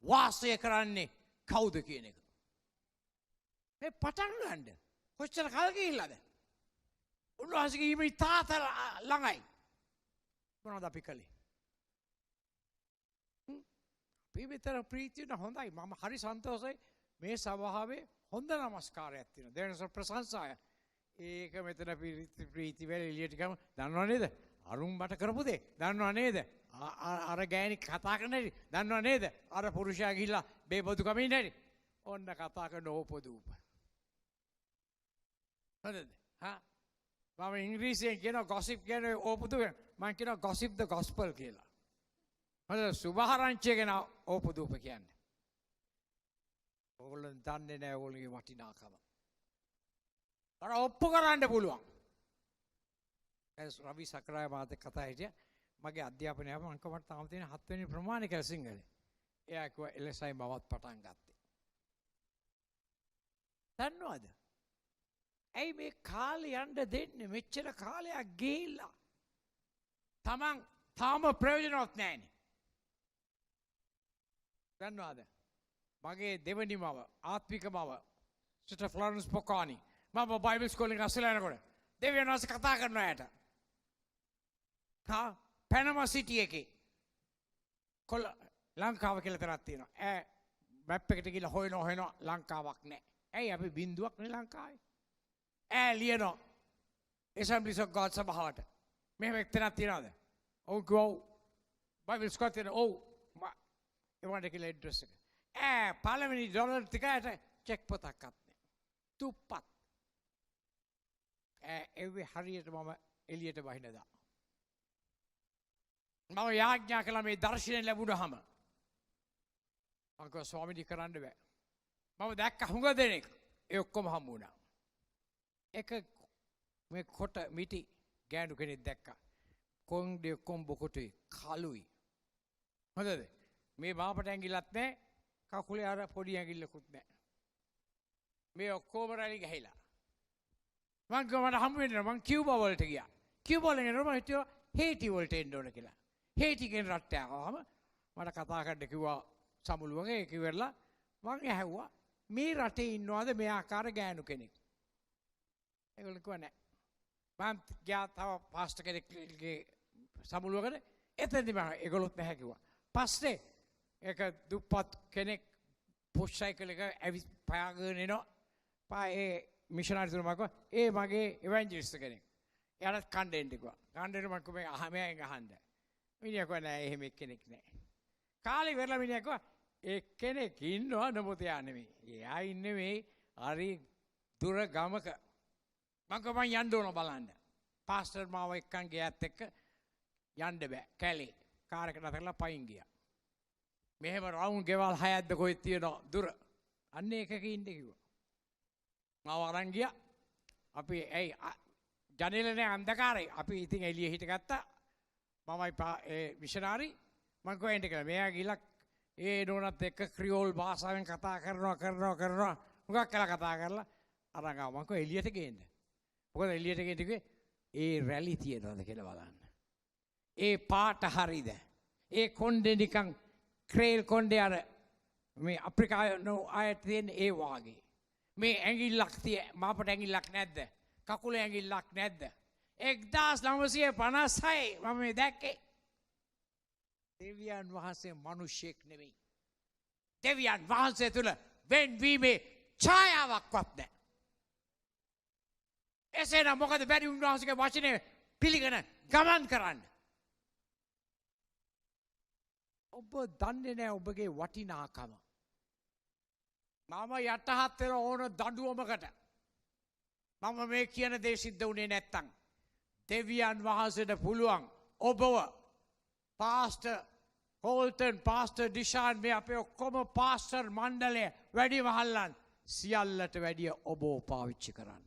වාසය කරන්නේ කවුද කියන එක. මේ පටන් ගන්න කොච්චර කල් ගිහිල්ලාද? උන්වහන්සේගේ ඊමේ තාත ළඟයි. මොනවද අපි කළේ? අපි විතර ප්‍රීතිය හොඳයි. මම හරි සන්තෝෂයි. මේ සභාවේ හොඳ නමස්කාරයක් තියෙනවා. දෙවියන්ට ප්‍රශංසාය. ඒක මෙතන ප්‍රීති වෙල එළියට ගම දන්නව නේද? අරුන් බට කරපු දේ දන්නව නේද? අර ගෑණි කතා කරන හැටි දන්නව නේද? අර පුරුෂයා ගිහිල්ලා බේබදු කමින් හැටි. ඔන්න කතා කරන ඕපදූප. හරිද? මම ඉංග්‍රීසියෙන් කියන gossip කියන ඕපදූප මම කියන gossip the gospel කියලා. හරිද? සුභාරංචිය ගැන ඕපදූප කියන්නේ. ඕගොල්ලෝ දන්නේ නැහැ ඕගොල්ලෝගේ වටිනාකම. අර ඔප්පු කරන්න පුළුවන්. රවි සක්‍රාය මාත් කතා හිටියා. මගේ අධ්‍යාපනය මම කමට තාම තියෙන 7 වෙනි ප්‍රමාණය කියලා සිංහලේ. එයා කිව්වා එලෙසයි මමත් පටන් ගත්තේ. දන්නවද? ඇයි මේ කාලේ යන්න දෙන්නේ? මෙච්චර කාලයක් ගිහිල්ලා. තමන් තාම ප්‍රයෝජනවත් නැහැනේ. දන්නවද? මගේ දෙවනි මව ආත්මික මව සිස්ටර් ෆ්ලොරන්ස් පොකානි මම බයිබල් ස්කෝලේ ගස්සලා යනකොට දෙවියන් වහන්සේ කතා කරනවා ඇයට. පැනමා සිටි එකේ ලංකාව කියලා තරක් තියෙනවා. මැප් එකට ගිහලා හොයනවා ලංකාවක් නැහැ. ඇයි අපි බින්දුවක් නේ ලංකාවේ. ලියනවා Assemblies of God සභාවට. මෙහෙම එක්තරක් තියනවාද? ඔව් කිව්වා. බයිබල් ස්කෝලේ තියෙන ඔව්. ඒවට කියලා ඇඩ්‍රස් එක. පළවෙනි ඩොලර් ටිකට චෙක් පොතක් අත්නේ. තුප්පත්. එව්වේ හරියට මම එළියට වහිනදා. මම යාඥා කළා මේ දර්ශනය ලැබුණාම. මම කිව්වා ස්වාමීනි කරන්න බෑ. මම දැක්ක හුඟ දෙනෙක් ඒ ඔක්කොම හම්බ වුණා. එක මේ කොට මිටි ගෑනු කෙනෙක් දැක්කා. කොන්ඩේ කොම්බ කොටුයි කළුයි. හොඳද? මේ බාපට ඇඟිල්ලත් නැහැ. කකුලේ අර පොඩි ඇඟිල්ලකුත් නැහැ. මේ ඔක්කොම රැලි ගහලා. මං ගමන හම්බ වෙන්න මං කියුබා වලට ගියා. කියුබා වල එනවා මම හිතුවා හේටි වලට එන්න ඕන කියලා. හේටි කියන රටට ආවම මට කතා කරන්න කිව්වා සමුළුවගේ ඒක ඉවරලා මං ඇහුවා මේ රටේ ඉන්නවද මේ ආකාර ගෑනු කෙනෙක්? ඒගොල්ලෝ කිව්වා නැහැ. මං ගියා තව පාස්ටර් කෙනෙක්ගේ සමුළුවකට එතනදි මම ඒගොල්ලොත් නැහැ කිව්වා. පස්සේ ඒක දුප්පත් කෙනෙක් පුෂ් සයිකල් එක ඇවි පයාගෙන එනවා. ඒ මිෂනරි තුමා කිව්වා ඒ මගේ ඉවැන්ජලිස්ට් කෙනෙක්. එයාට කණ්ඩෙන්න කිව්වා. කණ්ඩෙන්න මම කිව්වා මෙයාගෙන් අහන්න. මිනිහා කිව්වා නෑ එහෙම කෙනෙක් නෑ. කාලේ ඉවරලා මිනිහා කිව්වා ඒ කෙනෙක් ඉන්නවා නමුත් එයා නෙමෙයි. එයා ඉන්නේ මේ හරි දුර ගමක. මම කිව්වා මං යන්න ඕන බලන්න. පාස්ටර් මාව එක්කන් ගියත් එක්ක යන්න බෑ. කැලේ. කාර් එක නතරලා පයින් ගියා. මෙහෙම රවුන්ඩ් ගෙවල් 6ක්ද කොහෙද තියෙනවා දුර. අන්න එකක ඉන්න කිව්වා. මාව අරන් ගියා. අපි ඇයි ජනේලනේ අන්ධකාරයි. අපි ඉතින් එළිය හිටගත්තා. මමයි ඒ මිෂනාරි මං කොහෙන්ද කියලා. මෙයා ගිහලා ඒ නෝනත් එක්ක ක්‍රියෝල් භාෂාවෙන් කතා කරනවා. මොකක් කියලා කතා කරලා අරන් ආවා. මං කො එළියට ගේන්න. මොකද එළියට ගේන්න කිව්වේ ඒ රැලි තියනවාද කියලා බලන්න. ඒ පාට හරිද? ඒ කොණ්ඩේ නිකන් ක්‍රේල් කොණ්ඩේ අර මේ අප්‍රිකානු අයට තියෙන ඒ වාගේ. මේ ඇඟිල්ලක් මාපට ඇඟිල්ලක් නැද්ද? කකුලේ ඇඟිල්ලක් නැද්ද? 1956 මම මේ දැක්කේ. දෙවියන් වහන්සේ මිනිසෙක් නෙමෙයි. දෙවියන් වහන්සේ තුල වෙන්වීමේ ඡායාවක්වත් නැහැ. එසේනම් මොකද බැරි උන්වහන්සේගේ වචනේ පිළිගෙන ගමන් කරන්න? ඔබ දන්නේ නැහැ ඔබගේ වටිනාකම. මම යටහත් වෙන ඕන දඬුවමකට මම මේ කියන දේ සිද්ධ වුණේ නැත්තම් දෙවියන් වහන්සේට පුළුවන් ඔබව පාස්ටර් හෝල්ටන් පාස්ටර් ඩිෂාන් මේ අපේ ඔක්කොම පාස්ටර් මණ්ඩලය වැඩිමහල්ලන් සියල්ලට වැඩිය ඔබව පාවිච්චි කරන්න.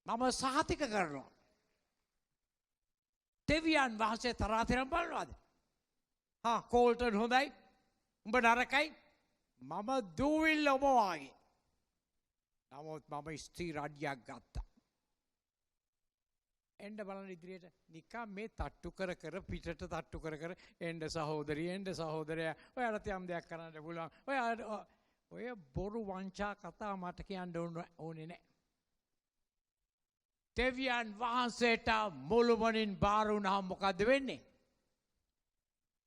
මම සහතික කරනවා. දෙවියන් වහන්සේ තරාතිරම් බලනවාද? කෝල්ටන් හොඳයි උඹ නරකයි මම දූවිල්ල ඔබ වාගේ. නමුත් මම ස්ත්‍රී රාජ්‍යයක් ගත්තා. එන්න බලන්න ඉදිරියට නිකන් මේ තට්ටු කර කර පිටට තට්ටු කර කර එන්න සහෝදරිය එන්න සහෝදරයා ඔයාලට යම් දෙයක් කරන්න පුළුවන්. ඔය බොරු වංචා කතා මට කියන්න ඕනේ නැහැ. දෙවියන් වහන්සේට මුළුමනින් බාර වුණාම මොකද්ද වෙන්නේ?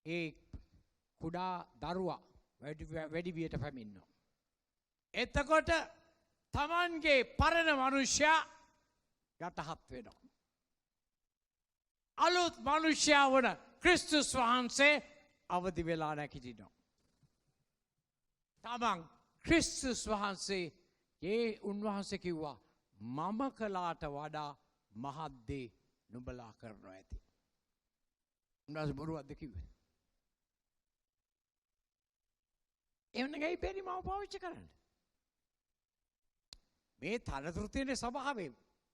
ඒ කුඩා දරුවා වැඩි වියට පැමිණෙනවා. එතකොට තමන්ගේ පරණ මනුෂ්‍යයා යටහත් වෙනවා. අලුත් මනුෂ්‍යයා වන ක්‍රිස්තුස් වහන්සේ අවදි වෙලා නැගිටිනවා. තමන් ක්‍රිස්තුස් වහන්සේ උන්වහන්සේ කිව්වා මම කළාට වඩා මහත් දේ නුඹලා කරනවා ඇති. උන්වහන්සේ බොරුවක්ද කිව්වේ? එවන ගයි බැරි මම පාවිච්චි කරන්න. මේ තනතුරු තියෙන සභාවේ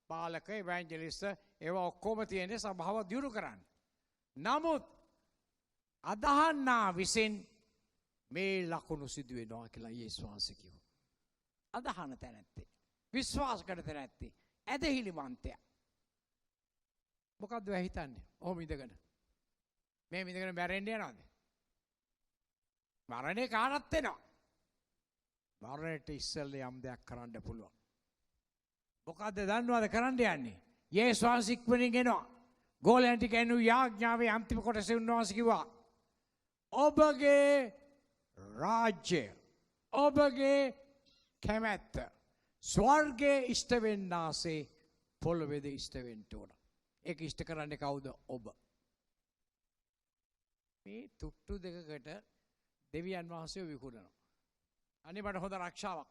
පාලක ඉවැන්ජලිස්ට් ඒවා ඔක්කොම තියෙන සභාව දියුණු කරන්න. නමුත් අදහන්නා විසින් මේ ලකුණු සිදු වෙනවා කියලා යේසුස් වහන්සේ කිව්වා. අදහන තැනැත්තේ විශ්වාස කරන තැනැත්තේ ඇදහිලිමන්තයා. මොකද්ද ඔයා හිතන්නේ? ඔහොම ඉඳගෙන මේ ඉඳගෙන මැරෙන්න යනවද? මරණේ කාටත් වෙනවා. මරණයට ඉස්සෙල්ලා යම් දෙයක් කරන්න පුළුවන්. මොකද්ද දන්නවද කරන්න යන්නේ? යේසුස් වහන්සේ ඉක්මනින් එනවා. ගෝලයන්ට කියනු යාඥාවේ අන්තිම කොටසේ උන්වහන්සේ කිව්වා ඔබගේ රාජ්‍ය ඔබගේ කැමැත්ත ස්වර්ගයේ ඉෂ්ට වෙන්නාසේ පොළොවේද ඉෂ්ට වෙන්න ඕන. ඒක ඉෂ්ට කරන්නේ කවුද? ඔබ. මේ තුට්ටු දෙකකට දෙවියන් වහන්සේ විකුණනවා. අනේ මට හොඳ ආරක්ෂාවක්.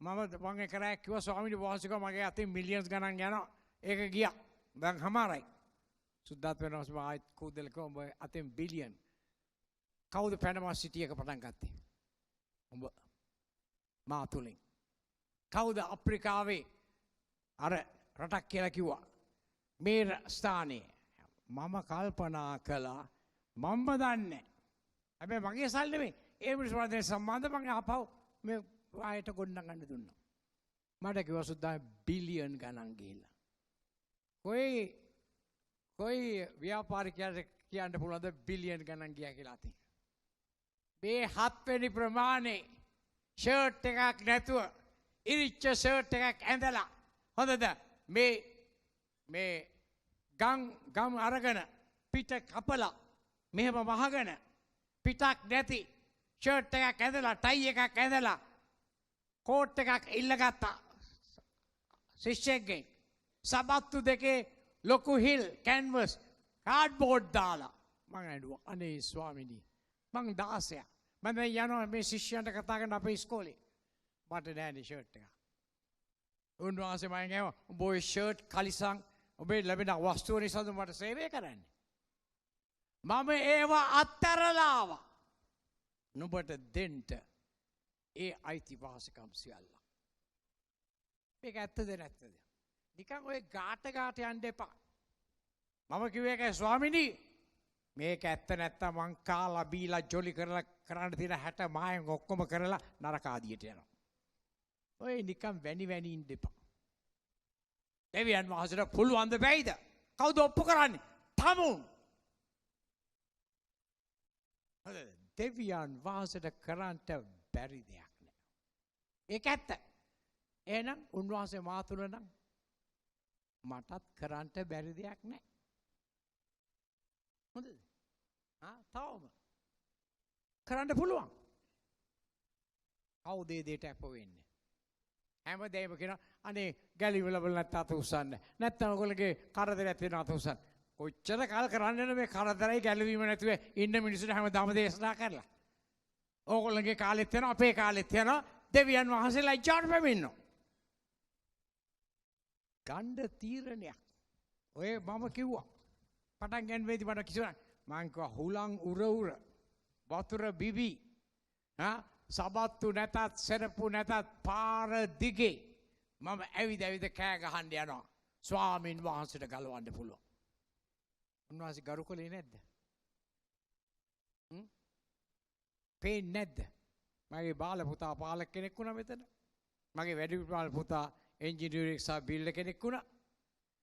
මම වංගේ කරා කිව්වා ස්වාමීන් වහන්සේ මගේ අතින් මිලියන්ස් ගණන් යනවා. ඒක ගියා. දැන් හමාරයි. සුද්ධාත් වෙනවස් ආයෙත් කෝදල කොඹ අතින් බිලියන්. කවුද පැනමා සිටි එක පටන් ගත්තේ? උඹ. මා තුලින්. කවුද අප්‍රිකාවේ අර රටක් කියලා කිව්වා. මේ ස්ථානයේ මම කල්පනා කළා මම දන්නේ. හැබැයි මගේ සල්ලි නෙමෙයි. ඒ මිනිස්සු වලට සම්බන්ධ මම ආපහු මේ ආයෙත් ගොඩනගන්න දුන්නා. මට කිව්වා සුද්දා බිලියන් ගණන් ගිහිල්ලා. කොයි ව්‍යාපාරිකයාට කියන්න පුළුවන්ද බිලියන් ගණන් ගියා කියලා අතින්. මේ 7 වෙනි ප්‍රමාණේ ෂර්ට් එකක් නැතුව ඉරිච්ච ෂර්ට් එකක් ඇඳලා හොඳද මේ ගම් අරගෙන පිට කපලා මෙහෙම වහගෙන පිටක් නැති ෂර්ට් එකක් ඇඳලා ටයි එකක් ඇඳලා කෝට් එකක් ඉල්ලගත්තා ශිෂ්‍යයෙක්ගෙන් සබත්තු දෙකේ ලොකු හිල් කැන්වස් කාඩ්බෝඩ් දාලා මං ඇඬුවා අනේ ස්වාමිනී මං 16 මම දැන් යනවා මේ ශිෂ්‍යයන්ට කතා කරන අපේ ඉස්කෝලේ මට නෑනේ ෂර්ට් එක උන්වහන්සේ මම කියනවා උඹ ඔය ෂර්ට් කලිසම් ඔබේ ලැබෙන වස්තුව නිසාද මට සේවය කරන්නේ මම ඒවා අත්තරලා ආවා නුඹට දෙන්න ඒ අයිතිවාසිකම් සියල්ල මේක ඇත්තද නැත්තද නිකන් ඔය ගාට යන්න එපා මම කිව්වේ ඒකයි ස්වාමිනී මේක ඇත්ත නැත්තම් මං කාලා බීලා ජොලි කරලා කරන්න තියෙන 60 මායෙන් ඔක්කොම කරලා නරක ආදියට යනවා ඔය නිකන් වැනි ඉන්න එපා දෙවියන් වහන්සේට පුළුවන් ද බැයිද කවුද ඔප්පු කරන්නේ තමුන් දෙවියන් වහන්සේට කරන්න බැරි දෙයක් නෑ ඒක ඇත්ත එහෙනම් උන්වහන්සේ මා තුල නම් මටත් කරන්න බැරි දෙයක් නෑ හොඳද තවම කරන්න පුළුවන් කවුද ඒ දෙයට අප වෙන්නේ හැමදේම කියන අනේ ගැලිවල වල නැත්නම් අත උස්සන්න නැත්නම් ඔයගොල්ලෝගේ කරදරයක් තියෙනවා අත උස්සන්න කොච්චර කාල කරන්නේ මේ කරදරයි ගැලවීම නැතුව ඉන්න මිනිස්සුන්ට හැමදාම දේශනා කරලා ඕගොල්ලෝගේ කාලෙත් යනවා අපේ කාලෙත් යනවා දෙවියන් වහන්සේලා ඉච්ඡාට පැමිණෙනවා ගණ්ඩ තීරණයක් ඔය මම කිව්වා පටන් ගන්නවේදී මට කිව්වා මං කිව්වා හුලං උර වතුර බිබි සබත්තු නැතත් සරප්පු නැතත් පාර දිගේ මම ඇවිද කෑ ගහන්න යනවා ස්වාමීන් වහන්සේට ගලවන්න පුළුවන් උන්වහන්සේ ගරු කළේ නැද්ද පේන්නේ නැද්ද මගේ බාල පුතා පාලක කෙනෙක් වුණා මෙතන මගේ වැඩි බාල පුතා එන්ජිනියරින් සහ බිල්ඩර් කෙනෙක් වුණා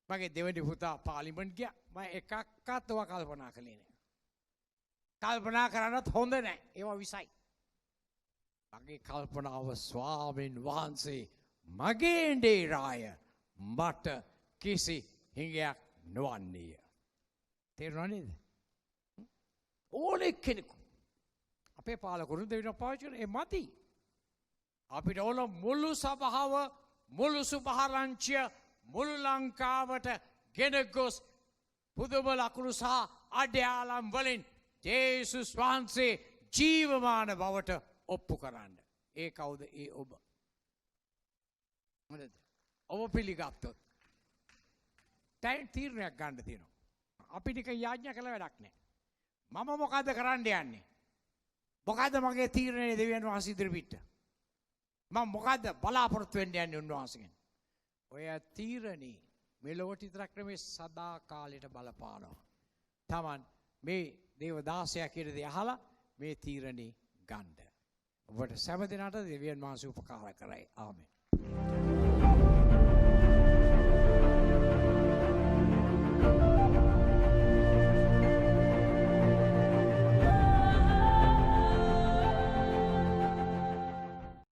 මගේ දෙවෙනි පුතා පාර්ලිමේන්තු ගියා මම එකක්වත් ඔවා කල්පනා කළේ නෑ කල්පනා කරන්නත් හොඳ නෑ ඒවා විසයි මගේ කල්පනාව ස්වාමීන් වහන්සේ මගේ ඩේරාය මට කිසි හිඟයක් නොවන්නේය තේරුණා නේද ඕනෙ කෙනෙකු අපේ පාලකවරුන් දෙවියන් පාවිච්චි කරන ඒ මදි අපිට ඕන මුළු සභාව මුළු සුභාරංචිය මුළු ලංකාවට ගෙන ගොස් පුදුම ලකුණු සහ අඩයාලම් වලින් ජේසුස් වහන්සේ ජීවමාන බවට ඔප්පු කරන්න ඒ කවුද ඒ ඔබ මොකද ඔබ පිළිගත්තොත් දැන් තීරණයක් ගන්න තියෙනවා අපි නික යාඥා කළ වැඩක් නෑ මම මොකද්ද කරන්න යන්නේ මොකද්ද මගේ තීරණය දෙවියන් වහන්සේ ඉදිරිපිට මම මොකද්ද බලාපොරොත්තු වෙන්න යන්නේ උන්වහන්සේගෙන් ඔය තීරණේ මෙලොවට විතරක් නෙමෙයි සදා කාලයට බලපානවා Taman මේ දේවදාසයා කියන දේ අහලා මේ තීරණේ ගන්න ඔබට සෑම දිනකට දෙවියන් වහන්සේ උපකාර කරයි ආමෙන්